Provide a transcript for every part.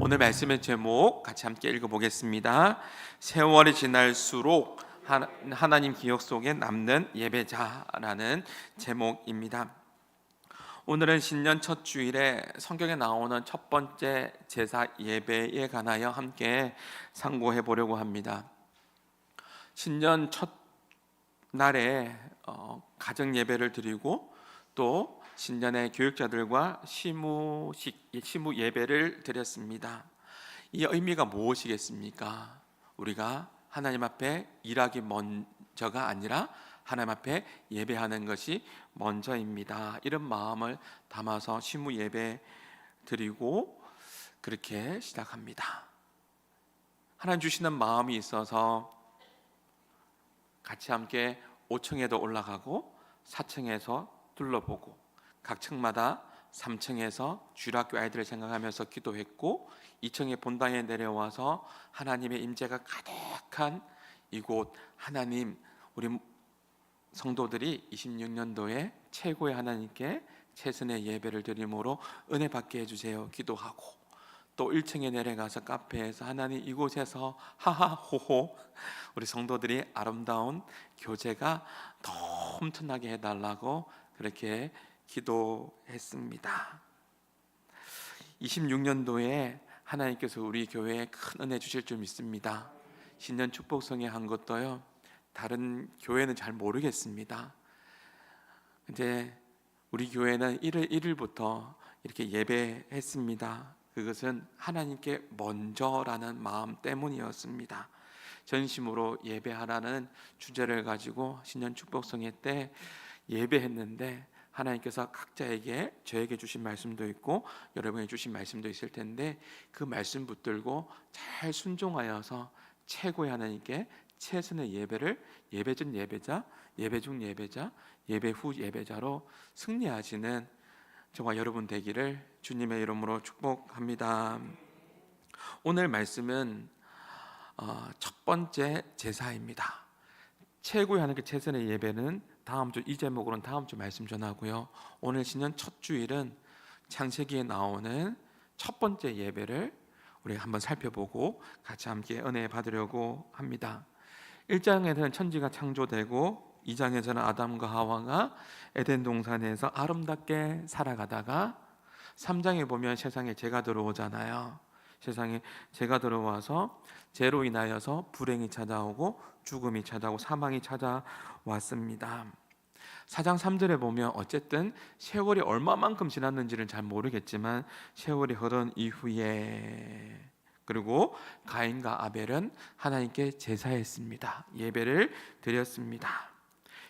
오늘 말씀의 제목 같이 함께 읽어보겠습니다. 세월이 지날수록 하나님 기억 속에 남는 예배자라는 제목입니다. 오늘은 신년 첫 주일에 성경에 나오는 첫 번째 제사 예배에 관하여 함께 상고해 보려고 합니다. 신년 첫 날에 가정 예배를 드리고 또 신년에 교육자들과 시무 예배를 드렸습니다. 이 의미가 무엇이겠습니까? 우리가 하나님 앞에 일하기 먼저가 아니라 하나님 앞에 예배하는 것이 먼저입니다. 이런 마음을 담아서 시무 예배 드리고 그렇게 시작합니다. 하나님 주시는 마음이 있어서 같이 함께 5층에도 올라가고 4층에서 둘러보고 각 층마다 3층에서 주일학교 아이들을 생각하면서 기도했고 2층의 본당에 내려와서 하나님의 임재가 가득한 이곳 하나님, 우리 성도들이 26년도에 최고의 하나님께 최선의 예배를 드림으로 은혜 받게 해주세요 기도하고, 또 1층에 내려가서 카페에서 하나님 이곳에서 하하호호 우리 성도들이 아름다운 교제가 넘쳐나게 해달라고 그렇게 기도했습니다. 26년도에 하나님께서 우리 교회에 큰 은혜 주실 줄 믿습니다. 신년 축복성에 한 것도요, 다른 교회는 잘 모르겠습니다. 근데 우리 교회는 1월 1일부터 이렇게 예배했습니다. 그것은 하나님께 먼저라는 마음 때문이었습니다. 전심으로 예배하라는 주제를 가지고 신년 축복성회 때 예배했는데, 하나님께서 각자에게, 저에게 주신 말씀도 있고 여러분에게 주신 말씀도 있을 텐데, 그 말씀 붙들고 잘 순종하여서 최고의 하나님께 최선의 예배를 예배 전 예배자, 예배 중 예배자, 예배 후 예배자로 승리하시는 저와 여러분 되기를 주님의 이름으로 축복합니다. 오늘 말씀은 첫 번째 제사입니다. 최고의 하나님께 최선의 예배는 다음 주, 이 제목으로는 다음 주 말씀 전하고요. 오늘 신년 첫 주일은 창세기에 나오는 첫 번째 예배를 우리가 한번 살펴보고 같이 함께 은혜 받으려고 합니다. 1장에서는 천지가 창조되고 2장에서는 아담과 하와가 에덴 동산에서 아름답게 살아가다가 3장에 보면 세상에 죄가 들어오잖아요. 세상에 죄가 들어와서 죄로 인하여서 불행이 찾아오고 죽음이 찾아오고 사망이 찾아왔습니다. 4장 3절에 보면 어쨌든 세월이 얼마만큼 지났는지는 잘 모르겠지만 세월이 흐른 이후에, 그리고 가인과 아벨은 하나님께 제사했습니다. 예배를 드렸습니다.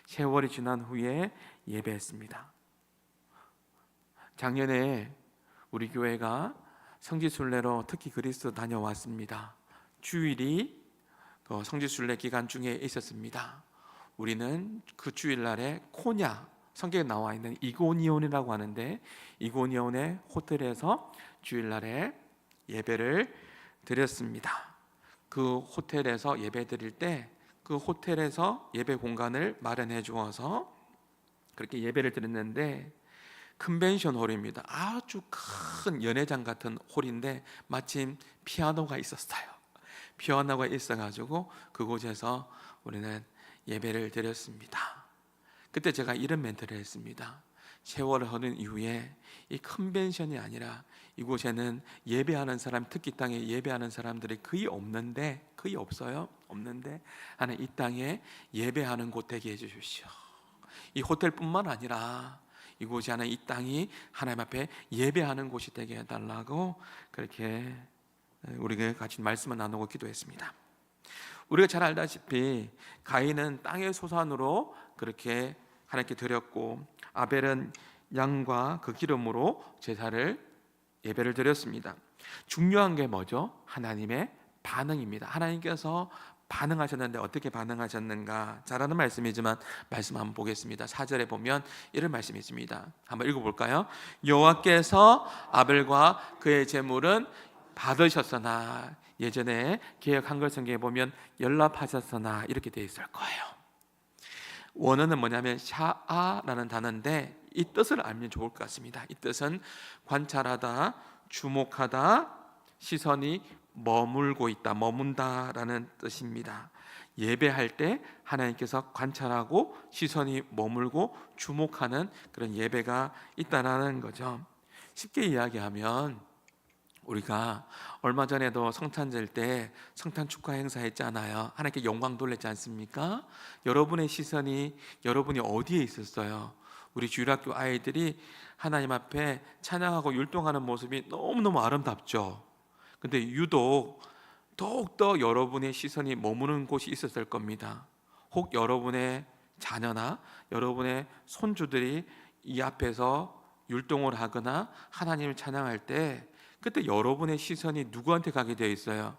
세월이 지난 후에 예배했습니다. 작년에 우리 교회가 성지순례로 특히 그리스 다녀왔습니다. 주일이 성지순례 기간 중에 있었습니다. 우리는 그 주일날에 코냐, 성경에 나와 있는 이고니온이라고 하는데, 이고니온의 호텔에서 주일날에 예배를 드렸습니다. 그 호텔에서 예배 드릴 때 그 호텔에서 예배 공간을 마련해 주어서 그렇게 예배를 드렸는데, 컨벤션 홀입니다. 아주 큰 연회장 같은 홀인데 마침 피아노가 있었어요. 피아노가 있어가지고 그곳에서 우리는 예배를 드렸습니다. 그때 제가 이런 멘트를 했습니다. 세월을 흐른 이후에 이 컨벤션이 아니라 이곳에는 예배하는 사람, 특히 땅에 예배하는 사람들이 거의 없어요. 없는데 하나님 이 땅에 예배하는 곳 되게 해주십시오. 이 호텔뿐만 아니라 이곳이 하나님 이 땅이 하나님 앞에 예배하는 곳이 되게 해달라고 그렇게 우리가 같이 말씀을 나누고 기도했습니다. 우리가 잘 알다시피 가인은 땅의 소산으로 그렇게 하나님께 드렸고, 아벨은 양과 그 기름으로 제사를 예배를 드렸습니다. 중요한 게 뭐죠? 하나님의 반응입니다. 하나님께서 반응하셨는데 어떻게 반응하셨는가? 잘하는 말씀이지만 말씀 한번 보겠습니다. 4절에 보면 이런 말씀이 있습니다. 한번 읽어볼까요? 여호와께서 아벨과 그의 제물은 받으셨으나, 예전에 개역 한글 성경에 보면 연락하셨으나 이렇게 되어 있을 거예요. 원어는 뭐냐면 샤아라는 단어인데 이 뜻을 알면 좋을 것 같습니다. 이 뜻은 관찰하다, 주목하다, 시선이 머물고 있다, 머문다라는 뜻입니다. 예배할 때 하나님께서 관찰하고 시선이 머물고 주목하는 그런 예배가 있다라는 거죠. 쉽게 이야기하면 우리가 얼마 전에도 성탄절 때 성탄 축하 행사 했잖아요. 하나님께 영광 돌렸지 않습니까? 여러분의 시선이 여러분이 어디에 있었어요? 우리 주일학교 아이들이 하나님 앞에 찬양하고 율동하는 모습이 너무너무 아름답죠. 근데 유독 더욱더 여러분의 시선이 머무는 곳이 있었을 겁니다. 혹 여러분의 자녀나 여러분의 손주들이 이 앞에서 율동을 하거나 하나님을 찬양할 때 그때 여러분의 시선이 누구한테 가게 되어 있어요?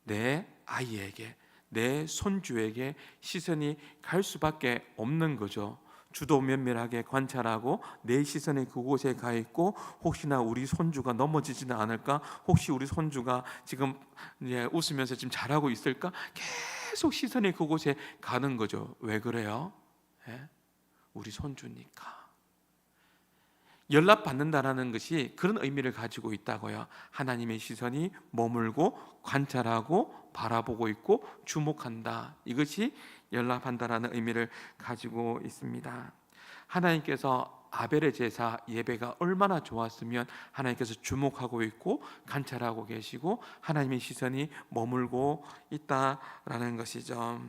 내 아이에게, 내 손주에게 시선이 갈 수밖에 없는 거죠. 주도 면밀하게 관찰하고 내 시선이 그곳에 가 있고, 혹시나 우리 손주가 넘어지지는 않을까? 혹시 우리 손주가 지금 웃으면서 지금 잘하고 있을까? 계속 시선이 그곳에 가는 거죠. 왜 그래요? 우리 손주니까. 연락받는다라는 것이 그런 의미를 가지고 있다고요. 하나님의 시선이 머물고 관찰하고 바라보고 있고 주목한다. 이것이 연락한다라는 의미를 가지고 있습니다. 하나님께서 아벨의 제사 예배가 얼마나 좋았으면 하나님께서 주목하고 있고 관찰하고 계시고 하나님의 시선이 머물고 있다라는 것이죠.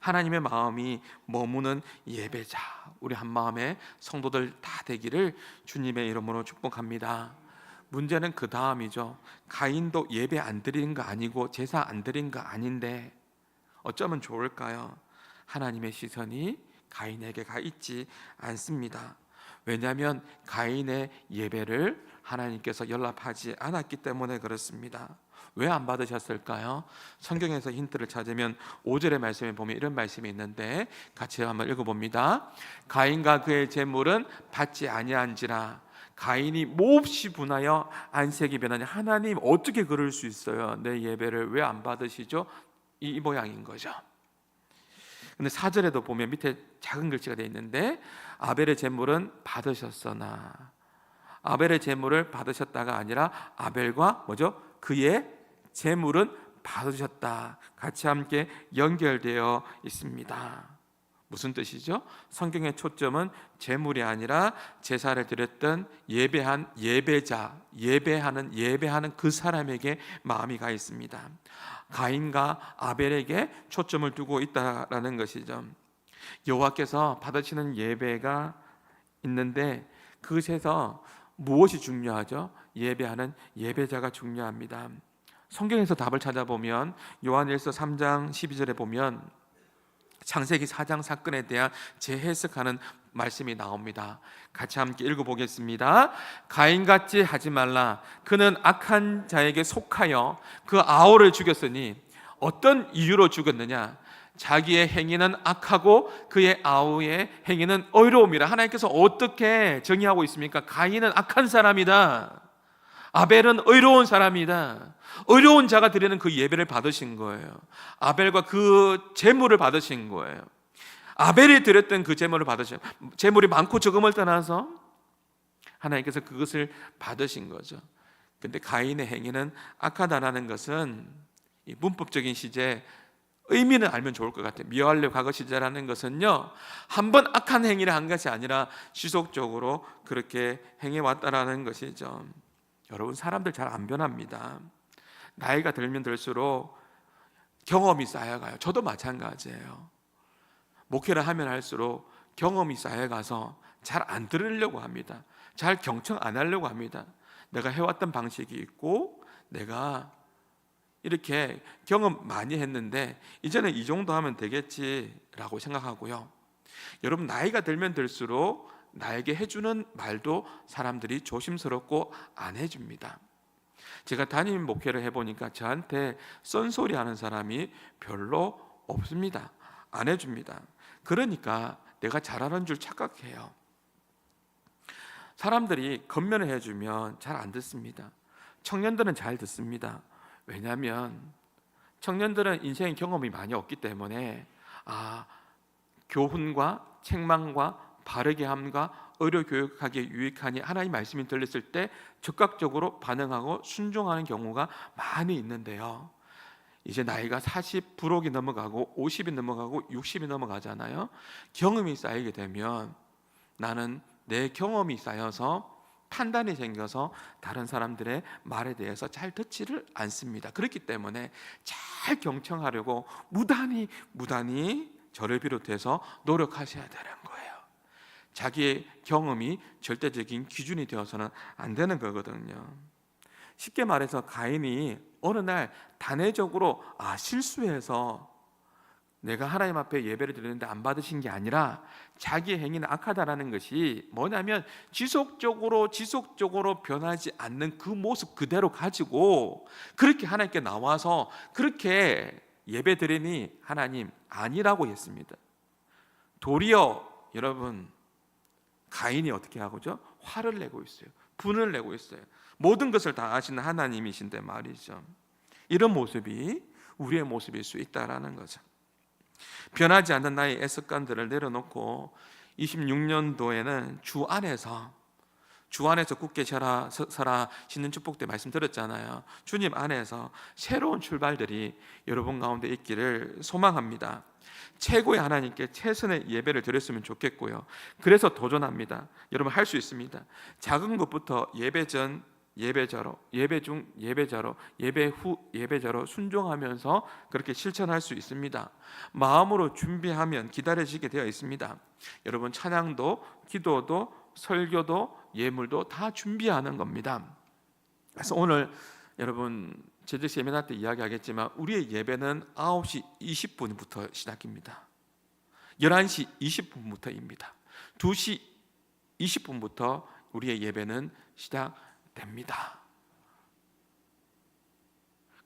하나님의 마음이 머무는 예배자, 우리 한마음의 성도들 다 되기를 주님의 이름으로 축복합니다. 문제는 그 다음이죠. 가인도 예배 안 드리는 거 아니고 제사 안 드린 거 아닌데 어쩌면 좋을까요? 하나님의 시선이 가인에게 가 있지 않습니다. 왜냐하면 가인의 예배를 하나님께서 연락하지 않았기 때문에 그렇습니다. 왜 안 받으셨을까요? 성경에서 힌트를 찾으면 5절의 말씀에 보면 이런 말씀이 있는데 같이 한번 읽어봅니다. 가인과 그의 재물은 받지 아니한지라. 가인이 몹시 분하여 안색이 변하니. 하나님 어떻게 그럴 수 있어요? 내 예배를 왜 안 받으시죠? 이 모양인 거죠. 근데 4절에도 보면 밑에 작은 글씨가 되어 있는데 아벨의 재물은 받으셨으나. 아벨의 재물을 받으셨다가 아니라 아벨과 뭐죠? 그의 재물은 받으셨다. 같이 함께 연결되어 있습니다. 무슨 뜻이죠? 성경의 초점은 재물이 아니라 제사를 드렸던 예배한 예배자, 예배하는 그 사람에게 마음이 가 있습니다. 가인과 아벨에게 초점을 두고 있다라는 것이죠. 여호와께서 받으시는 예배가 있는데 그것에서 무엇이 중요하죠? 예배하는 예배자가 중요합니다. 성경에서 답을 찾아보면 요한일서 3장 12절에 보면 창세기 4장 사건에 대한 재해석하는 말씀이 나옵니다. 같이 함께 읽어보겠습니다. 가인같이 하지 말라. 그는 악한 자에게 속하여 그 아우를 죽였으니. 어떤 이유로 죽였느냐? 자기의 행위는 악하고 그의 아우의 행위는 의로움이라. 하나님께서 어떻게 정의하고 있습니까? 가인은 악한 사람이다, 아벨은 의로운 사람이다. 의로운 자가 드리는 그 예배를 받으신 거예요. 아벨과 그 제물을 받으신 거예요. 아벨이 드렸던 그 제물을 받으신, 제물이 많고 적음을 떠나서 하나님께서 그것을 받으신 거죠. 근데 가인의 행위는 악하다라는 것은 이 문법적인 시제 의미는 알면 좋을 것 같아요. 미완료 과거 시제라는 것은요, 한 번 악한 행위를 한 것이 아니라 지속적으로 그렇게 행해왔다라는 것이죠. 여러분, 사람들 잘 안 변합니다. 나이가 들면 들수록 경험이 쌓여가요. 저도 마찬가지예요. 목회를 하면 할수록 경험이 쌓여가서 잘 안 들으려고 합니다. 잘 경청 안 하려고 합니다. 내가 해왔던 방식이 있고 내가 이렇게 경험 많이 했는데 이제는 이 정도 하면 되겠지라고 생각하고요. 여러분, 나이가 들면 들수록 나에게 해주는 말도 사람들이 조심스럽고 안 해줍니다. 제가 담임 목회를 해보니까 저한테 썬소리 하는 사람이 별로 없습니다. 안 해줍니다. 그러니까 내가 잘하는 줄 착각해요. 사람들이 겉면을 해주면 잘 안 듣습니다. 청년들은 잘 듣습니다. 왜냐하면 청년들은 인생의 경험이 많이 없기 때문에 교훈과 책망과 바르게 함과 의료 교육하기에 유익하니 하나님 말씀이 들렸을 때 즉각적으로 반응하고 순종하는 경우가 많이 있는데요. 이제 나이가 40 부록이 넘어가고 50이 넘어가고 60이 넘어가잖아요. 경험이 쌓이게 되면 나는 내 경험이 쌓여서 판단이 생겨서 다른 사람들의 말에 대해서 잘 듣지를 않습니다. 그렇기 때문에 잘 경청하려고 무단히 저를 비롯해서 노력하셔야 되는 거예요. 자기의 경험이 절대적인 기준이 되어서는 안 되는 거거든요. 쉽게 말해서 가인이 어느 날 단회적으로 실수해서 내가 하나님 앞에 예배를 드리는데 안 받으신 게 아니라 자기의 행위는 악하다라는 것이 뭐냐면 지속적으로 변하지 않는 그 모습 그대로 가지고 그렇게 하나님께 나와서 그렇게 예배 드리니 하나님 아니라고 했습니다. 도리어 여러분, 가인이 어떻게 하고죠? 화를 내고 있어요. 분을 내고 있어요. 모든 것을 다 아시는 하나님이신데 말이죠. 이런 모습이 우리의 모습일 수 있다라는 거죠. 변하지 않는 나의 습관들을 내려놓고 26년도에는 주 안에서 굳게 서라 신는 축복 때 말씀드렸잖아요. 주님 안에서 새로운 출발들이 여러분 가운데 있기를 소망합니다. 최고의 하나님께 최선의 예배를 드렸으면 좋겠고요. 그래서 도전합니다. 여러분 할 수 있습니다. 작은 것부터 예배 전 예배자로, 예배 중 예배자로, 예배 후 예배자로 순종하면서 그렇게 실천할 수 있습니다. 마음으로 준비하면 기다려지게 되어 있습니다. 여러분 찬양도, 기도도, 설교도, 예물도 다 준비하는 겁니다. 그래서 오늘 여러분 제주시 예배날 때 이야기하겠지만 우리의 예배는 9시 20분부터 시작입니다. 11시 20분부터입니다. 2시 20분부터 우리의 예배는 시작됩니다.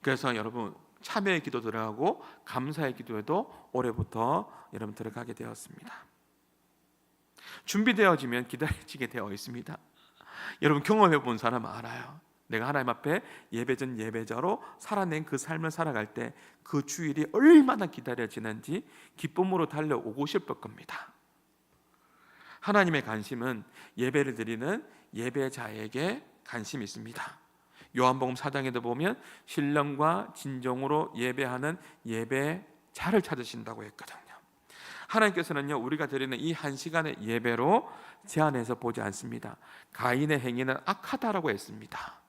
그래서 여러분 참여의 기도 들어가고 감사의 기도에도 올해부터 여러분 들어가게 되었습니다. 준비되어지면 기다려지게 되어 있습니다. 여러분 경험해 본 사람은 알아요. 내가 하나님 앞에 예배전 예배자로 살아낸 그 삶을 살아갈 때 그 주일이 얼마나 기다려지는지 기쁨으로 달려오고 싶을 겁니다. 하나님의 관심은 예배를 드리는 예배자에게 관심이 있습니다. 요한복음 4장에도 보면 신령과 진정으로 예배하는 예배자를 찾으신다고 했거든요. 하나님께서는요 우리가 드리는 이 한 시간의 예배로 제한해서 보지 않습니다. 가인의 행위는 악하다라고 했습니다.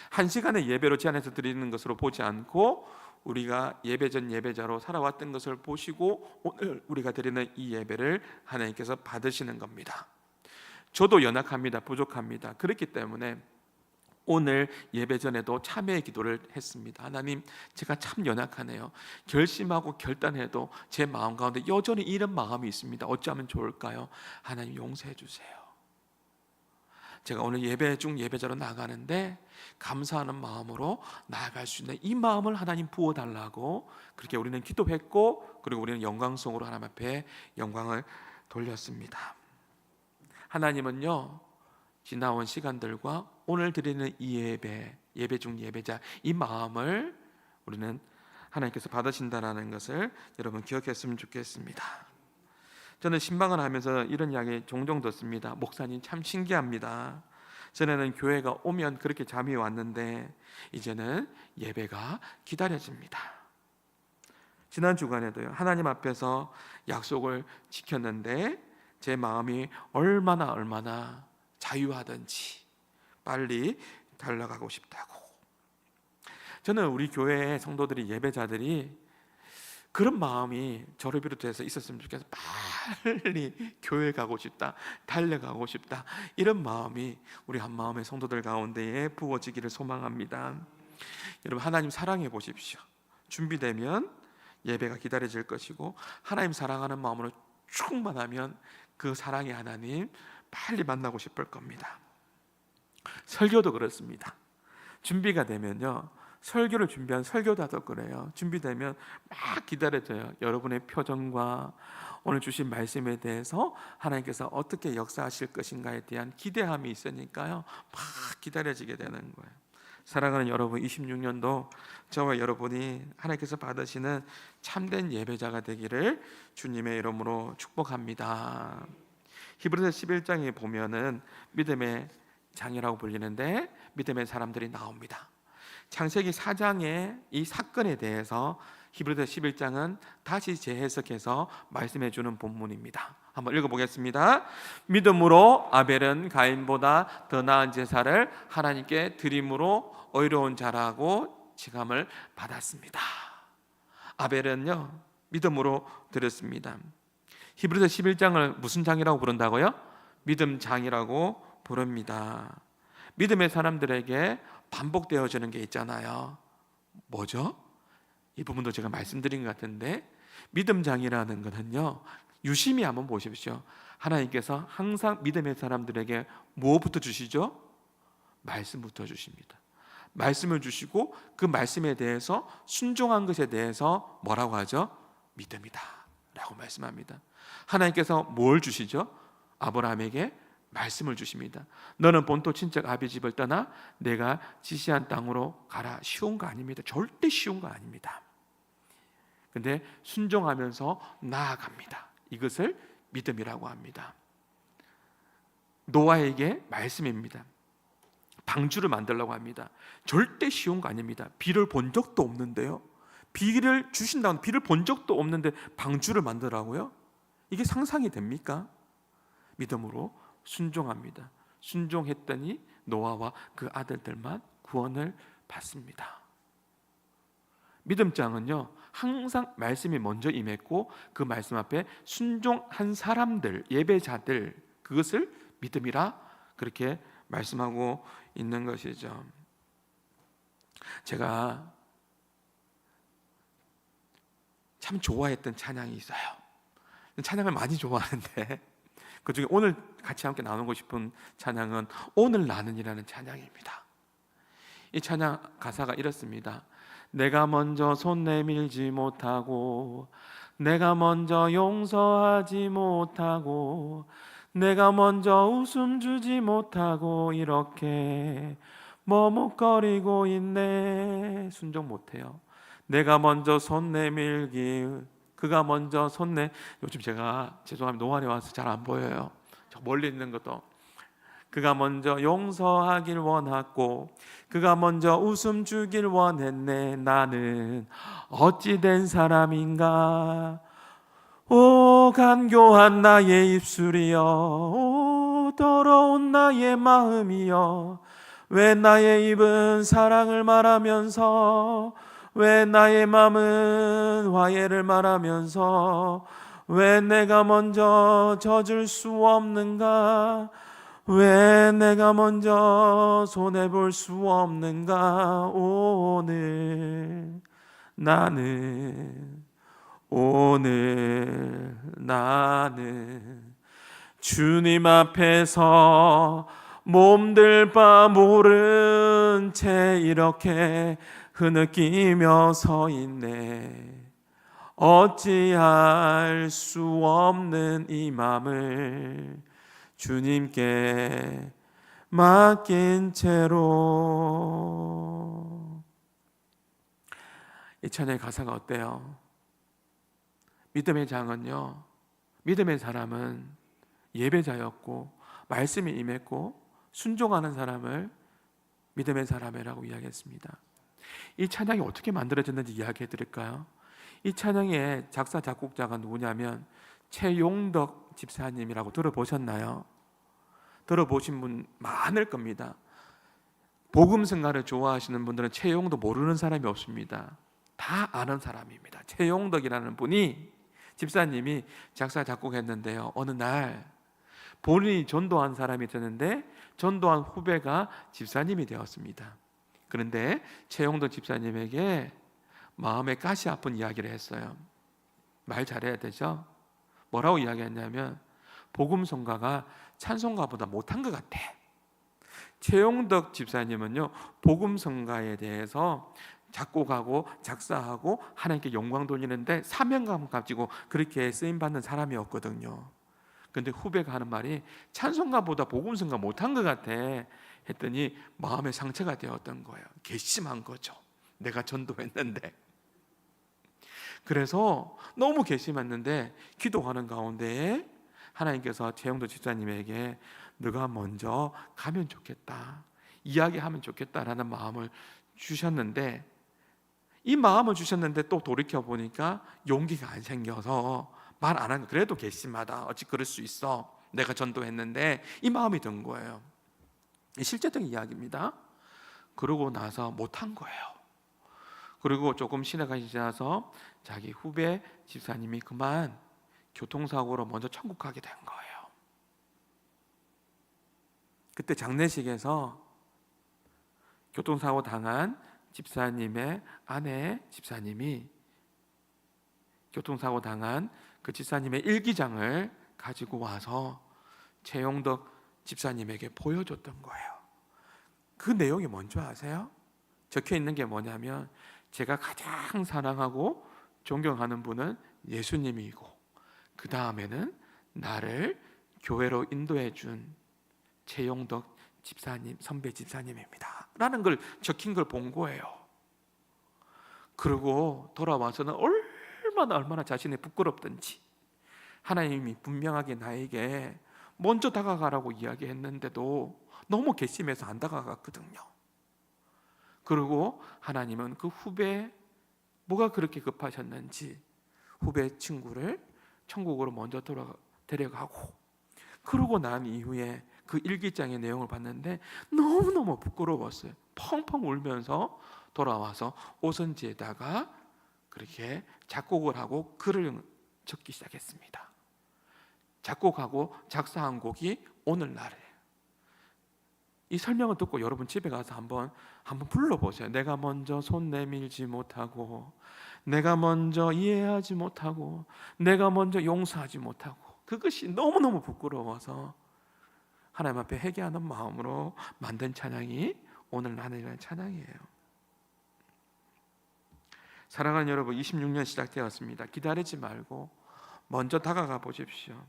한 시간의 예배로 제한해서 드리는 것으로 보지 않고 우리가 예배전 예배자로 살아왔던 것을 보시고 오늘 우리가 드리는 이 예배를 하나님께서 받으시는 겁니다. 저도 연약합니다. 부족합니다. 그렇기 때문에 오늘 예배전에도 참회의 기도를 했습니다. 하나님, 제가 참 연약하네요. 결심하고 결단해도 제 마음 가운데 여전히 이런 마음이 있습니다. 어찌하면 좋을까요? 하나님 용서해 주세요. 제가 오늘 예배 중 예배자로 나가는데 감사하는 마음으로 나아갈 수 있는 이 마음을 하나님 부어달라고 그렇게 우리는 기도했고, 그리고 우리는 영광송으로 하나님 앞에 영광을 돌렸습니다. 하나님은요 지나온 시간들과 오늘 드리는 이 예배 중 예배자 이 마음을 우리는 하나님께서 받으신다는 것을 여러분 기억했으면 좋겠습니다. 저는 신방을 하면서 이런 이야기 종종 듣습니다. 목사님 참 신기합니다. 전에는 교회가 오면 그렇게 잠이 왔는데 이제는 예배가 기다려집니다. 지난 주간에도요 하나님 앞에서 약속을 지켰는데 제 마음이 얼마나 자유하든지 빨리 달려가고 싶다고. 저는 우리 교회의 성도들이 예배자들이 그런 마음이 저를 비롯해서 있었으면 좋겠어요. 빨리 교회 가고 싶다, 달려가고 싶다, 이런 마음이 우리 한마음의 성도들 가운데에 부어지기를 소망합니다. 여러분 하나님 사랑해 보십시오. 준비되면 예배가 기다려질 것이고 하나님 사랑하는 마음으로 충만하면 그 사랑의 하나님 빨리 만나고 싶을 겁니다. 설교도 그렇습니다. 준비가 되면요 설교를 준비한 설교자도 그래요. 준비되면 막 기다려져요. 여러분의 표정과 오늘 주신 말씀에 대해서 하나님께서 어떻게 역사하실 것인가에 대한 기대함이 있으니까요 막 기다려지게 되는 거예요. 사랑하는 여러분, 26년도 저와 여러분이 하나님께서 받으시는 참된 예배자가 되기를 주님의 이름으로 축복합니다. 히브리서 11장에 보면은 믿음의 장이라고 불리는데 믿음의 사람들이 나옵니다. 창세기 4장의 이 사건에 대해서 히브리서 11장은 다시 재해석해서 말씀해 주는 본문입니다. 한번 읽어보겠습니다. 믿음으로 아벨은 가인보다 더 나은 제사를 하나님께 드림으로 의로운 자라고 칭함을 받았습니다. 아벨은요 믿음으로 드렸습니다. 히브리서 11장을 무슨 장이라고 부른다고요? 믿음 장이라고 부릅니다. 믿음의 사람들에게 반복되어지는 게 있잖아요. 뭐죠? 이 부분도 제가 말씀드린 것 같은데, 믿음 장이라는 것은요 유심히 한번 보십시오. 하나님께서 항상 믿음의 사람들에게 무엇부터 주시죠? 말씀부터 주십니다. 말씀을 주시고 그 말씀에 대해서 순종한 것에 대해서 뭐라고 하죠? 믿음이다 라고 말씀합니다. 하나님께서 뭘 주시죠? 아브라함에게 말씀을 주십니다. 너는 본토 친척 아비 집을 떠나 내가 지시한 땅으로 가라. 쉬운 거 아닙니다. 절대 쉬운 거 아닙니다. 근데 순종하면서 나아갑니다. 이것을 믿음이라고 합니다. 노아에게 말씀입니다. 방주를 만들려고 합니다. 절대 쉬운 거 아닙니다. 비를 본 적도 없는데요, 비를 주신다는, 비를 본 적도 없는데 방주를 만들라고요? 이게 상상이 됩니까? 믿음으로 순종합니다. 순종했더니 노아와 그 아들들만 구원을 받습니다. 믿음장은요 항상 말씀이 먼저 임했고 그 말씀 앞에 순종한 사람들, 예배자들, 그것을 믿음이라 그렇게 말씀하고 있는 것이죠. 제가 참 좋아했던 찬양이 있어요. 찬양을 많이 좋아하는데 그 중에 오늘 같이 함께 나누고 싶은 찬양은 오늘 나는이라는 찬양입니다. 이 찬양 가사가 이렇습니다. 내가 먼저 손 내밀지 못하고, 내가 먼저 용서하지 못하고, 내가 먼저 웃음 주지 못하고 이렇게 머뭇거리고 있네. 순종 못해요. 내가 먼저 손 내밀기, 그가 먼저 요즘 제가 죄송합니다, 노안에 와서 잘 안 보여요. 저 멀리 있는 것도. 그가 먼저 용서하길 원하고 그가 먼저 웃음 주길 원했네. 나는 어찌 된 사람인가. 오 간교한 나의 입술이여, 오 더러운 나의 마음이여, 왜 나의 입은 사랑을 말하면서, 왜 나의 마음은 화해를 말하면서, 왜 내가 먼저 져줄 수 없는가, 왜 내가 먼저 손해볼 수 없는가. 오늘 나는 주님 앞에서 몸들 바 모른 채 이렇게 흐느끼며 서 있네. 어찌할 수 없는 이 맘을 주님께 맡긴 채로. 이 찬양의 가사가 어때요? 믿음의 장은요, 믿음의 사람은 예배자였고 말씀이 임했고 순종하는 사람을 믿음의 사람이라고 이야기했습니다. 이 찬양이 어떻게 만들어졌는지 이야기해 드릴까요? 이 찬양의 작사 작곡자가 누구냐면 최용덕 집사님이라고 들어보셨나요? 들어보신 분 많을 겁니다. 복음성가를 좋아하시는 분들은 최용덕 모르는 사람이 없습니다. 다 아는 사람입니다. 최용덕이라는 분이, 집사님이 작사 작곡했는데요, 어느 날 본인이 전도한 사람이 되는데 전도한 후배가 집사님이 되었습니다. 그런데 최용덕 집사님에게 마음에 가시 아픈 이야기를 했어요. 말 잘해야 되죠? 뭐라고 이야기했냐면 복음성가가 찬송가보다 못한 것 같아. 최용덕 집사님은요 복음성가에 대해서 작곡하고 작사하고 하나님께 영광 돌리는데 사명감 가지고 그렇게 쓰임받는 사람이었거든요. 그런데 후배가 하는 말이 찬송가보다 복음성가 못한 것 같아 했더니 마음에 상처가 되었던 거예요. 괘씸한 거죠. 내가 전도했는데. 그래서 너무 괘씸했는데 기도하는 가운데 하나님께서 최영도 집사님에게 너가 먼저 가면 좋겠다, 이야기하면 좋겠다라는 마음을 주셨는데, 이 마음을 주셨는데 또 돌이켜 보니까 용기가 안 생겨서 말 안 하는, 그래도 괘씸하다, 어찌 그럴 수 있어, 내가 전도했는데, 이 마음이 든 거예요. 실제적인 이야기입니다. 그러고 나서 못한 거예요. 그리고 조금 시간이 지나서 자기 후배 집사님이 그만 교통사고로 먼저 천국 가게 된 거예요. 그때 장례식에서 교통사고 당한 집사님의 아내 집사님이 교통사고 당한 그 집사님의 일기장을 가지고 와서 최용덕 집사님에게 보여줬던 거예요. 그 내용이 뭔지 아세요? 적혀 있는 게 뭐냐면, 제가 가장 사랑하고 존경하는 분은 예수님이고, 그 다음에는 나를 교회로 인도해 준 최용덕 집사님, 선배 집사님입니다 라는 걸 적힌 걸 본 거예요. 그리고 돌아와서는 얼마나 자신이 부끄럽던지, 하나님이 분명하게 나에게 먼저 다가가라고 이야기했는데도 너무 괘씸해서 안 다가갔거든요. 그리고 하나님은 그 후배, 뭐가 그렇게 급하셨는지 후배 친구를 천국으로 먼저 데려가고, 그러고 난 이후에 그 일기장의 내용을 봤는데 너무너무 부끄러웠어요. 펑펑 울면서 돌아와서 오선지에다가 그렇게 작곡을 하고 글을 적기 시작했습니다. 작곡하고 작사한 곡이 오늘날이에요. 이 설명을 듣고 여러분 집에 가서 한번 불러보세요. 내가 먼저 손 내밀지 못하고, 내가 먼저 이해하지 못하고, 내가 먼저 용서하지 못하고, 그것이 너무너무 부끄러워서 하나님 앞에 회개하는 마음으로 만든 찬양이 오늘 나는이라는 찬양이에요. 사랑하는 여러분, 26년 시작되었습니다. 기다리지 말고 먼저 다가가 보십시오.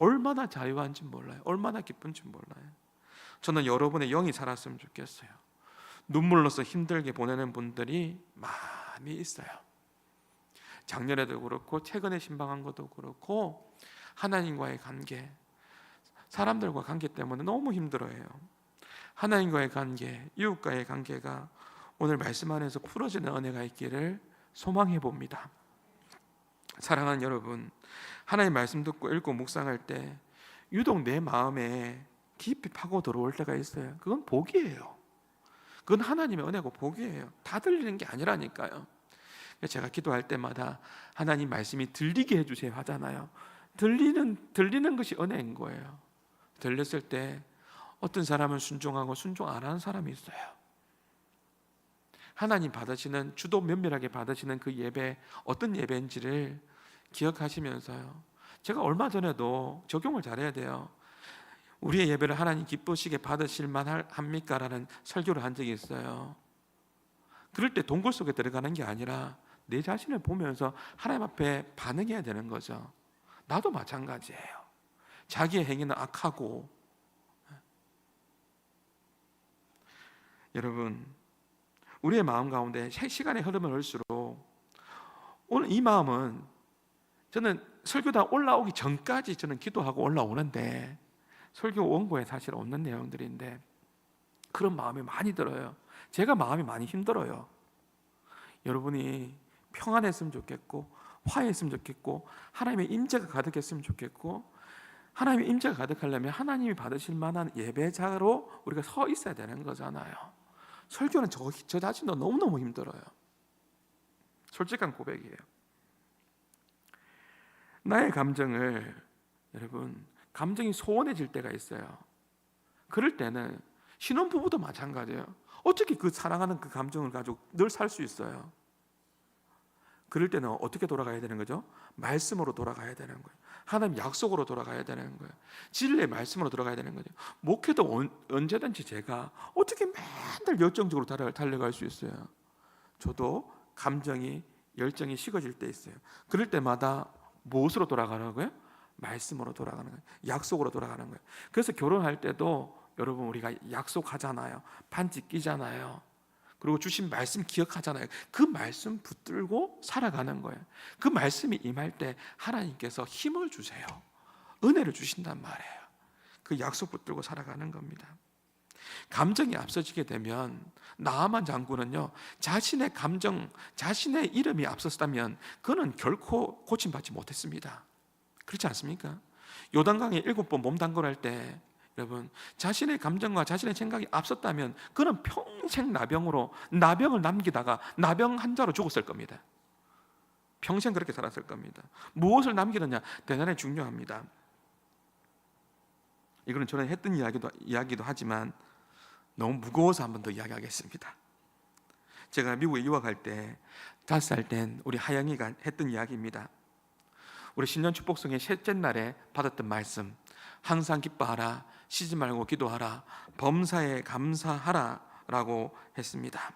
얼마나 자유한지 몰라요. 얼마나 기쁜지 몰라요. 저는 여러분의 영이 살았으면 좋겠어요. 눈물로서 힘들게 보내는 분들이 많이 있어요. 작년에도 그렇고 최근에 신방한 것도 그렇고, 하나님과의 관계, 사람들과 관계 때문에 너무 힘들어해요. 하나님과의 관계, 이웃과의 관계가 오늘 말씀 안에서 풀어지는 은혜가 있기를 소망해 봅니다. 사랑하는 여러분, 하나님 말씀 듣고 읽고 묵상할 때 유독 내 마음에 깊이 파고 들어올 때가 있어요. 그건 복이에요. 그건 하나님의 은혜고 복이에요. 다 들리는 게 아니라니까요. 제가 기도할 때마다 하나님 말씀이 들리게 해주세요 하잖아요. 들리는 것이 은혜인 거예요. 들렸을 때 어떤 사람은 순종하고 순종 안 하는 사람이 있어요. 하나님 받으시는, 주도 면밀하게 받으시는 그 예배, 어떤 예배인지를 기억하시면서요, 제가 얼마 전에도 적용을 잘해야 돼요. 우리의 예배를 하나님 기쁘시게 받으실 만합니까? 라는 설교를 한 적이 있어요. 그럴 때 동굴 속에 들어가는 게 아니라 내 자신을 보면서 하나님 앞에 반응해야 되는 거죠. 나도 마찬가지예요. 자기의 행위는 악하고. 여러분, 우리의 마음 가운데 시간의 흐름을 흘수록 오늘 이 마음은, 저는 설교단 올라오기 전까지 저는 기도하고 올라오는데, 설교 원고에 사실 없는 내용들인데 그런 마음이 많이 들어요. 제가 마음이 많이 힘들어요. 여러분이 평안했으면 좋겠고, 화해했으면 좋겠고, 하나님의 임재가 가득했으면 좋겠고, 하나님의 임재가 가득하려면 하나님이 받으실 만한 예배자로 우리가 서 있어야 되는 거잖아요. 설교는 저 자신도 너무너무 힘들어요. 솔직한 고백이에요. 나의 감정을, 여러분, 감정이 소원해질 때가 있어요. 그럴 때는 신혼부부도 마찬가지예요. 어떻게 그 사랑하는 그 감정을 가지고 늘 살 수 있어요? 그럴 때는 어떻게 돌아가야 되는 거죠? 말씀으로 돌아가야 되는 거예요. 하나님 약속으로 돌아가야 되는 거예요. 진리의 말씀으로 돌아가야 되는 거죠. 목회도 언제든지 제가 어떻게 맨날 열정적으로 달려갈 수 있어요? 저도 감정이, 열정이 식어질 때 있어요. 그럴 때마다 무엇으로 돌아가라고요? 말씀으로 돌아가는 거예요. 약속으로 돌아가는 거예요. 그래서 결혼할 때도 여러분, 우리가 약속하잖아요. 반지 끼잖아요. 그리고 주신 말씀 기억하잖아요. 그 말씀 붙들고 살아가는 거예요. 그 말씀이 임할 때 하나님께서 힘을 주세요. 은혜를 주신단 말이에요. 그 약속 붙들고 살아가는 겁니다. 감정이 앞서지게 되면 나아만 장군은요, 자신의 감정, 자신의 이름이 앞섰다면 그는 결코 고침받지 못했습니다. 그렇지 않습니까? 요단강에 7번 몸담고를 할 때 여러분, 자신의 감정과 자신의 생각이 앞섰다면 그는 평생 나병을 남기다가 나병 환자로 죽었을 겁니다. 평생 그렇게 살았을 겁니다. 무엇을 남기느냐 대단히 중요합니다. 이거는 저는 했던 이야기도 하지만 너무 무거워서 한 번 더 이야기하겠습니다. 제가 미국에 유학할 때 5살 된 우리 하영이가 했던 이야기입니다. 우리 신년 축복성의 셋째 날에 받았던 말씀, 항상 기뻐하라, 쉬지 말고 기도하라, 범사에 감사하라 라고 했습니다.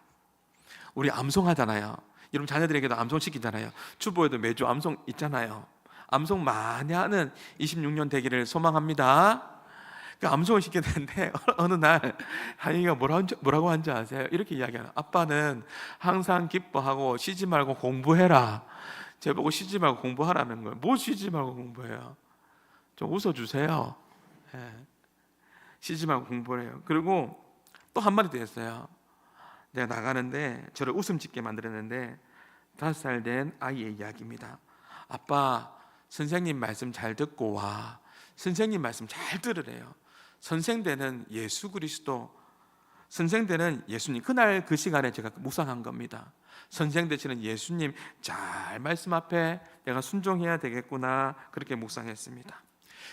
우리 암송하잖아요. 여러분 자녀들에게도 암송 시키잖아요. 주보에도 매주 암송 있잖아요. 암송 많이 하는 26년 되기를 소망합니다. 그 암송을 시켰는데 어느 날 하영이가 뭐라고 한지 아세요? 이렇게 이야기하는, 아빠는 항상 기뻐하고 쉬지 말고 공부해라. 제보고 쉬지 말고 공부하라는 거예요. 뭐 쉬지 말고 공부해요? 좀 웃어주세요. 쉬지 말고 공부해요. 그리고 또 한마디 더 했어요. 내가 나가는데 저를 웃음 짓게 만들었는데 5살 된 아이의 이야기입니다. 아빠, 선생님 말씀 잘 듣고 와. 선생님 말씀 잘 들으래요. 선생되는 예수 그리스도, 선생되는 예수님, 그날 그 시간에 제가 묵상한 겁니다. 선생 되시는 예수님 잘 말씀 앞에 내가 순종해야 되겠구나, 그렇게 묵상했습니다.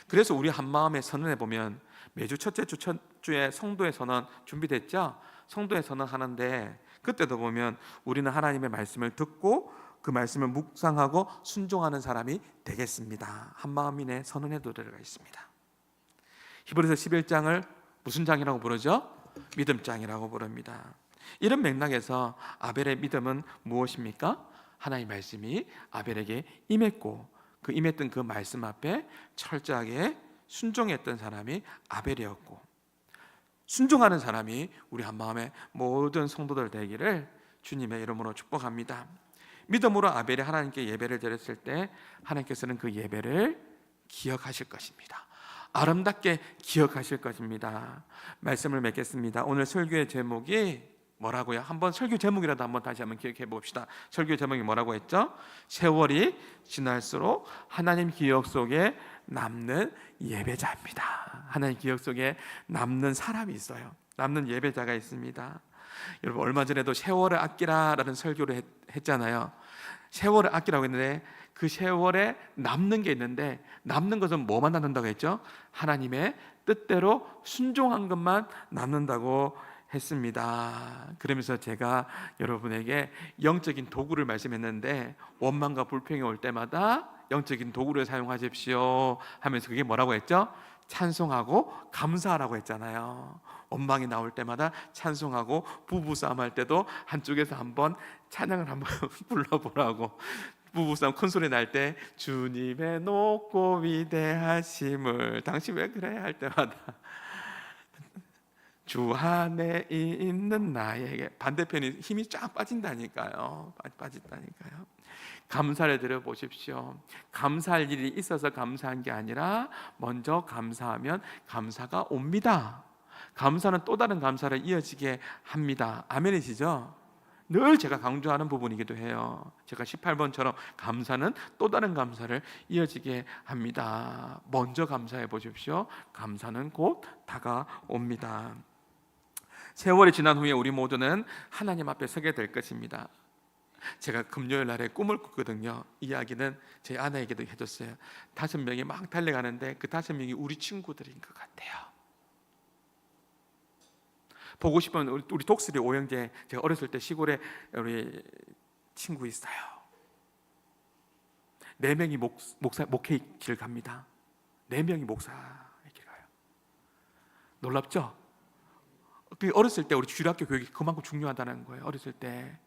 그래서 우리 한마음에 선언해 보면 매주 첫째 주 첫 주에 성도의 선언 준비됐죠? 성도의 선언 하는데 그때도 보면 우리는 하나님의 말씀을 듣고 그 말씀을 묵상하고 순종하는 사람이 되겠습니다. 한마음이네 선언의 노래가 있습니다. 히브리서 11장을 무슨 장이라고 부르죠? 믿음장이라고 부릅니다. 이런 맥락에서 아벨의 믿음은 무엇입니까? 하나님의 말씀이 아벨에게 임했고 그 임했던 그 말씀 앞에 철저하게 순종했던 사람이 아벨이었고, 순종하는 사람이 우리 한마음의 모든 성도들 되기를 주님의 이름으로 축복합니다. 믿음으로 아벨이 하나님께 예배를 드렸을 때 하나님께서는 그 예배를 기억하실 것입니다. 아름답게 기억하실 것입니다. 말씀을 맺겠습니다. 오늘 설교의 제목이 뭐라고요? 한번 설교 제목이라도 다시 한번 기억해 봅시다. 설교 제목이 뭐라고 했죠? 세월이 지날수록 하나님 기억 속에 남는 예배자입니다. 하나님 기억 속에 남는 사람이 있어요. 남는 예배자가 있습니다. 여러분, 얼마 전에도 세월을 아끼라라는 설교를 했잖아요. 세월을 아끼라고 했는데 그 세월에 남는 게 있는데, 남는 것은 뭐만 남는다고 했죠? 하나님의 뜻대로 순종한 것만 남는다고 했습니다. 그러면서 제가 여러분에게 영적인 도구를 말씀했는데, 원망과 불평이 올 때마다 영적인 도구를 사용하십시오 하면서 그게 뭐라고 했죠? 찬송하고 감사하라고 했잖아요. 원망이 나올 때마다 찬송하고, 부부싸움 할 때도 한쪽에서 한번 찬양을 한번 불러보라고. 부부싸움 큰 소리 날 때 주님의 높고 위대하심을 당신 왜 그래 할 때마다 주 안에 있는 나에게, 반대편이 힘이 쫙 빠진다니까요. 빠진다니까요. 감사를 드려 보십시오. 감사할 일이 있어서 감사한 게 아니라 먼저 감사하면 감사가 옵니다. 감사는 또 다른 감사를 이어지게 합니다. 아멘이시죠? 늘 제가 강조하는 부분이기도 해요. 제가 18번처럼 감사는 또 다른 감사를 이어지게 합니다. 먼저 감사해 보십시오. 감사는 곧 다가옵니다. 세월이 지난 후에 우리 모두는 하나님 앞에 서게 될 것입니다. 제가 금요일 날에 꿈을 꿨거든요. 이 이야기는 제 아내에게도 해줬어요. 5명이 막 달려가는데 그 5명이 우리 친구들인 것 같아요. 보고 싶으면 우리 독수리 오영재, 제가 어렸을 때 시골에 우리 친구 있어요. 4명이 목회의 길 갑니다. 4명이 목사의 길 가요. 놀랍죠? 어렸을 때 우리 주일학교 교육이 그만큼 중요하다는 거예요. 어렸을 때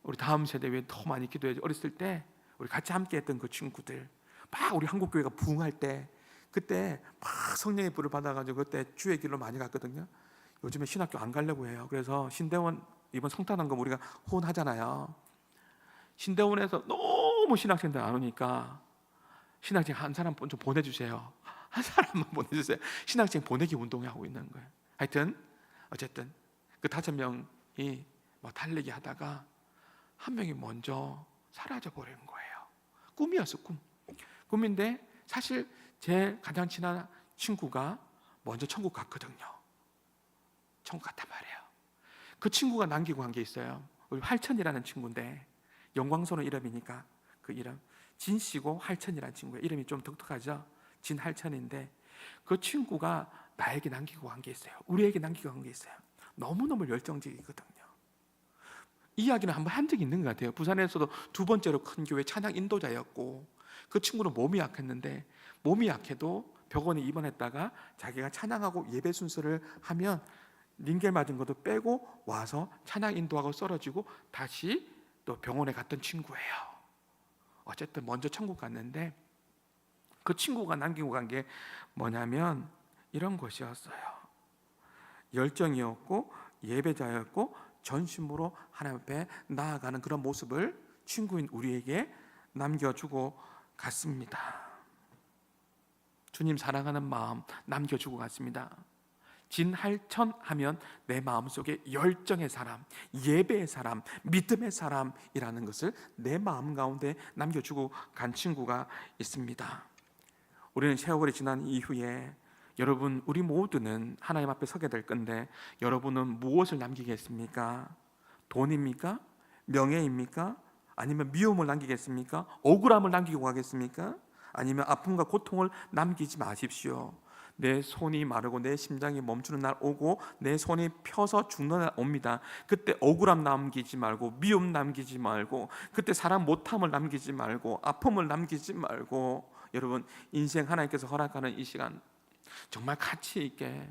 우리 다음 세대 위해 더 많이 기도해야지. 어렸을 때 우리 같이 함께했던 그 친구들, 막 우리 한국교회가 부흥할 때, 그때 막 성령의 불을 받아가지고 그때 주의 길로 많이 갔거든요. 요즘에 신학교 안 가려고 해요. 그래서 신대원 이번 성탄한금 우리가 후원하잖아요. 신대원에서 너무 신학생들 안 오니까 신학생 한 사람 좀 보내주세요. 한 사람만 보내주세요. 신학생 보내기 운동을 하고 있는 거예요. 하여튼 어쨌든 그 5명이 뭐 달리기 하다가 한 명이 먼저 사라져 버리는 거예요. 꿈이었어, 꿈인데 사실 제 가장 친한 친구가 먼저 천국 갔거든요. 천국 갔단 말이에요. 그 친구가 남기고 간 게 있어요. 우리 활천이라는 친구인데 영광스러운 이름이니까 그 이름 진씨고 활천이라는 친구예요. 이름이 좀 독특하죠. 진활천인데 그 친구가 나에게 남기고 간 게 있어요. 우리에게 남기고 간 게 있어요. 너무너무 열정적이거든요. 이야기는 한번 한 적이 있는 것 같아요. 부산에서도 2번째로 큰 교회 찬양 인도자였고 그 친구는 몸이 약했는데 몸이 약해도 병원에 입원했다가 자기가 찬양하고 예배 순서를 하면 링겔 맞은 것도 빼고 와서 찬양 인도하고 쓰러지고 다시 또 병원에 갔던 친구예요. 어쨌든 먼저 천국 갔는데 그 친구가 남기고 간 게 뭐냐면 이런 것이었어요. 열정이었고 예배자였고 전심으로 하나님 앞에 나아가는 그런 모습을 친구인 우리에게 남겨주고 갔습니다. 주님 사랑하는 마음 남겨주고 갔습니다. 진할천 하면 내 마음속에 열정의 사람, 예배의 사람, 믿음의 사람이라는 것을 내 마음 가운데 남겨주고 간 친구가 있습니다. 우리는 세월이 지난 이후에 여러분 우리 모두는 하나님 앞에 서게 될 건데 여러분은 무엇을 남기겠습니까? 돈입니까? 명예입니까? 아니면 미움을 남기겠습니까? 억울함을 남기고 가겠습니까? 아니면 아픔과 고통을 남기지 마십시오. 내 손이 마르고 내 심장이 멈추는 날 오고 내 손이 펴서 죽는 날 옵니다. 그때 억울함 남기지 말고 미움 남기지 말고 그때 사람 못함을 남기지 말고 아픔을 남기지 말고 여러분 인생 하나님께서 허락하는 이 시간 정말 가치 있게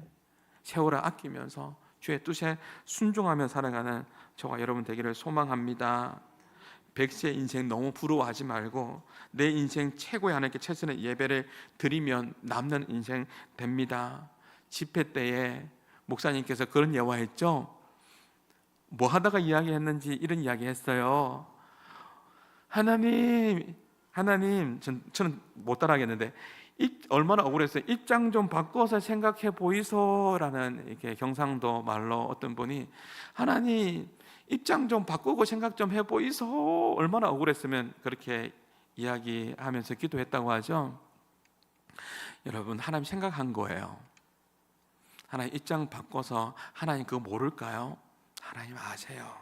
세월을 아끼면서 주의 뜻에 순종하며 살아가는 저와 여러분 되기를 소망합니다. 100세 인생 너무 부러워하지 말고 내 인생 최고의 하나님께 최선의 예배를 드리면 남는 인생 됩니다. 집회 때에 목사님께서 그런 예화했죠. 뭐 하다가 이야기했는지 이런 이야기했어요. 하나님 저는 못 따라하겠는데 얼마나 억울했어요. 입장 좀 바꿔서 생각해 보이소라는 이렇게 경상도 말로 어떤 분이 하나님 입장 좀 바꾸고 생각 좀 해보이소 얼마나 억울했으면 그렇게 이야기하면서 기도했다고 하죠. 여러분 하나님 생각한 거예요. 하나님 입장 바꿔서 하나님 그거 모를까요? 하나님 아세요.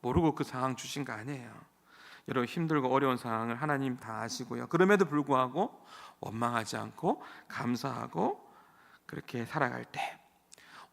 모르고 그 상황 주신 거 아니에요. 여러분 힘들고 어려운 상황을 하나님 다 아시고요. 그럼에도 불구하고 원망하지 않고 감사하고 그렇게 살아갈 때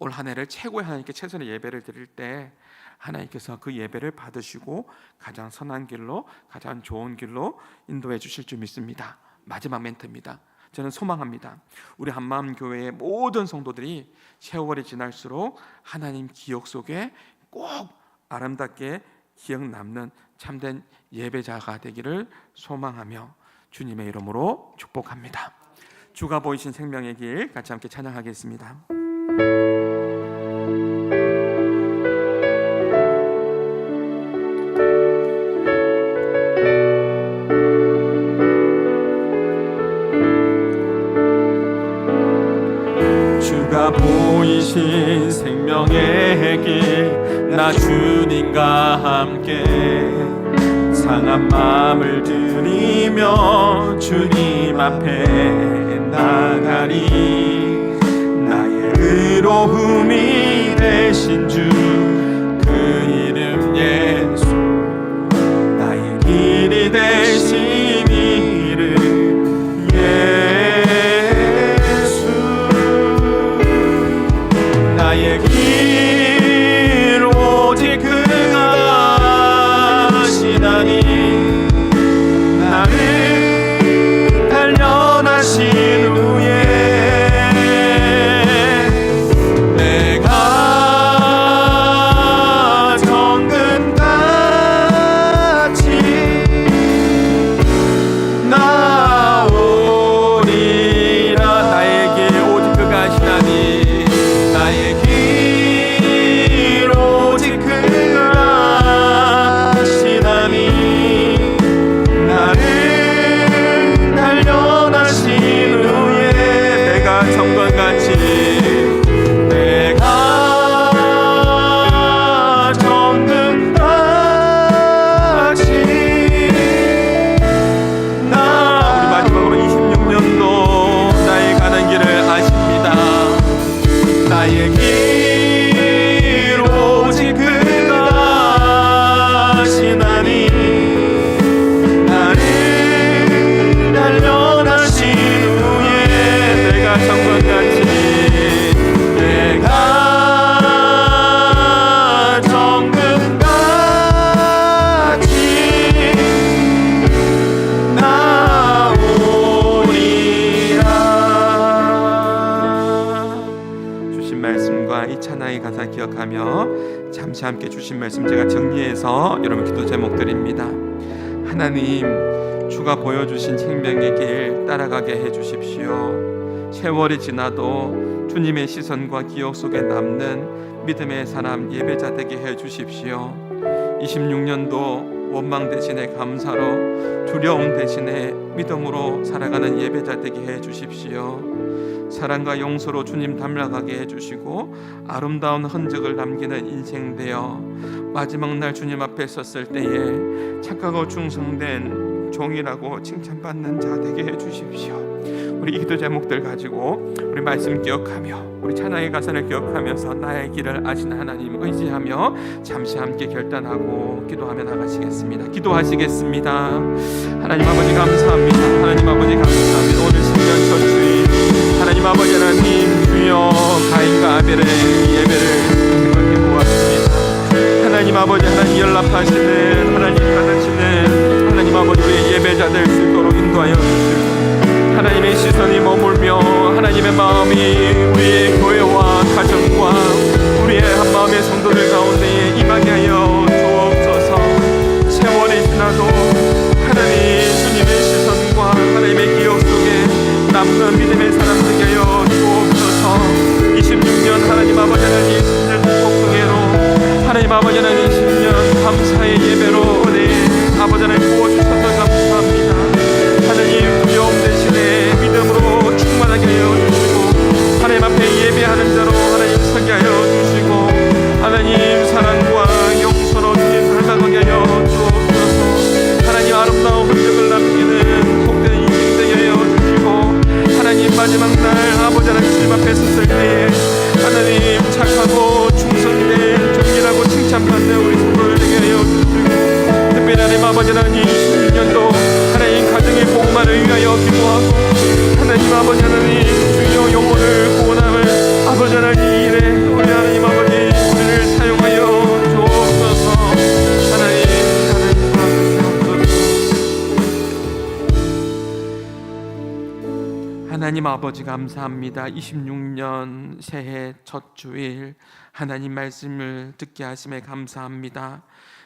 올 한 해를 최고의 하나님께 최선의 예배를 드릴 때 하나님께서 그 예배를 받으시고 가장 선한 길로 가장 좋은 길로 인도해 주실 줄 믿습니다. 마지막 멘트입니다. 저는 소망합니다. 우리 한마음교회의 모든 성도들이 세월이 지날수록 하나님 기억 속에 꼭 아름답게 기억 남는 참된 예배자가 되기를 소망하며 주님의 이름으로 축복합니다. 주가 보이신 생명의 길 같이 함께 찬양하겠습니다. 주가 보이신 생명의 길 나 주님과 함께 상한 마음을 드리며 주님 앞에 나가리. 나의 의로움이 되신 주 그 이름 예수 나의 길이 되신 이름 예수 나의 길 오직 그가 하시나니 나를 단련하신 후에 내가 정금같이 나오리라. 나의 길 오직 그가 하시나니 나의 길 길 오직 그가 하시나니 나를 단련하신 후에 내가 정금같이 가사 기억하며 잠시 함께 주신 말씀 제가 정리해서 여러분 기도 제목 드립니다. 하나님, 주가 보여주신 생명의 길 따라가게 해주십시오. 세월이 지나도 주님의 시선과 기억 속에 남는 믿음의 사람 예배자 되게 해주십시오. 26년도 원망 대신에 감사로, 두려움 대신에 믿음으로 살아가는 예배자 되게 해주십시오. 사랑과 용서로 주님 닮아가게 해주시고 아름다운 흔적을 남기는 인생 되어 마지막 날 주님 앞에 섰을 때에 착하고 충성된 종이라고 칭찬받는 자 되게 해주십시오. 우리 기도 제목들 가지고 우리 말씀 기억하며 우리 찬양의 가사를 기억하면서 나의 길을 아시는 하나님 의지하며 잠시 함께 결단하고 기도하며 나가시겠습니다. 기도하시겠습니다. 하나님 아버지 감사합니다. 하나님 아버지 감사합니다. 오늘 신년 첫 주일 하나님 아버지 하나님 주여 가인과 아벨의 예배를 생각해 보았습니다. 하나님 아버지 하나님 연락하시는 하나님 받으시는 하나님 아버지 우리의 예배자 될 수 있도록 인도하여 주시고 하나님의 시선이 머물며 하나님의 마음이 우리의 교회와 가정과 우리의 한마음의 성도들 가운데 임하게 하여 주옵소서. 세월이 지나도 하나님 주님의 시선과 하나님의 기억 속에 남는 믿음의 사람 되게 하여 주옵소서. 26년 하나님 아버지 하나님 10년 복숭이로 하나님 아버지 하나님 10년 감사의 예배로 우리 아버지 하나님 부어주셔서 감사합니다. 하나님 두려움 대신에 믿음으로 충만하게 하여 주시고 하나님 앞에 예배하는 자로 하나님 서게 하여 주시고 하나님 사랑과 용서로 주님 닮아가게 하여 주옵소서. 하나님 아름다운 흔적을 남기는 복된 인생 되게 하여 주시고 하나님 마지막 날 아버지 하나님 주님 앞에 섰을 때에 하나님 착하고 충성된 종이라고 칭찬받는 우리 성도를 되게 하여 주시고 특별히 하나님 아버지 하나님 16년도 하나님 가정의 복음만을 위하여 기도하고 하나님 아버지 하나님 주여 영혼을 구원함을 아버지 하나님 일에 우리 하나님 아버지 우리를 사용하여 주옵소서. 하나님 주옵소서. 하나님 아버지 감사합니다. 26년 새해 첫 주일 하나님 말씀을 듣게 하심에 감사합니다.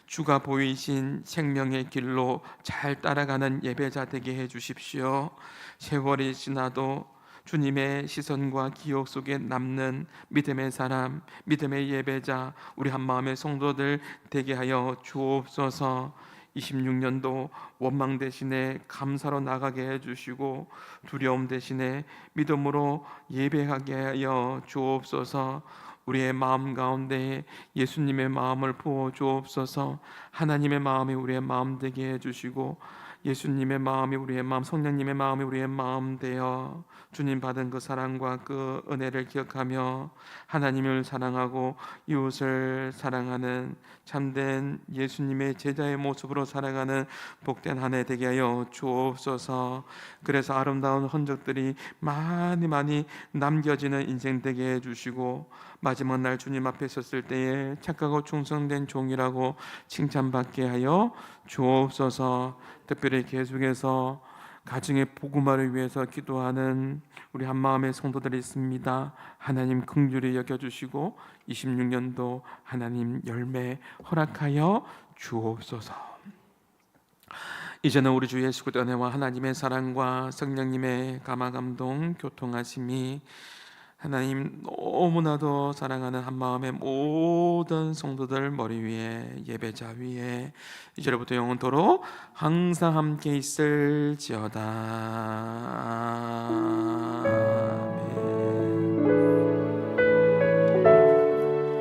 주가 보이신 생명의 길로 잘 따라가는 예배자 되게 해주십시오. 세월이 지나도 주님의 시선과 기억 속에 남는 믿음의 사람, 믿음의 예배자, 우리 한마음의 성도들 되게 하여 주옵소서. 26년도 원망 대신에 감사로 나가게 해주시고 두려움 대신에 믿음으로 예배하게 하여 주옵소서. 우리의 마음 가운데 예수님의 마음을 부어 주옵소서. 하나님의 마음이 우리의 마음 되게 해주시고 예수님의 마음이 우리의 마음, 성령님의 마음이 우리의 마음 되어 주님 받은 그 사랑과 그 은혜를 기억하며 하나님을 사랑하고 이웃을 사랑하는 참된 예수님의 제자의 모습으로 살아가는 복된 한 해 되게 하여 주옵소서. 그래서 아름다운 흔적들이 많이 남겨지는 인생 되게 해주시고 마지막 날 주님 앞에 섰을 때에 착하고 충성된 종이라고 칭찬받게 하여 주옵소서. 특별히 계속해서 가정의 복음화를 위해서 기도하는 우리 한마음의 성도들이 있습니다. 하나님 긍휼히 여겨주시고 26년도 하나님 열매 허락하여 주옵소서. 이제는 우리 주 예수 그리스도의 은혜와 하나님의 사랑과 성령님의 감화감동 교통하심이 하나님 너무나도 사랑하는 한마음의 모든 성도들 머리 위에 예배자 위에 이제로부터 영원토록 항상 함께 있을지어다.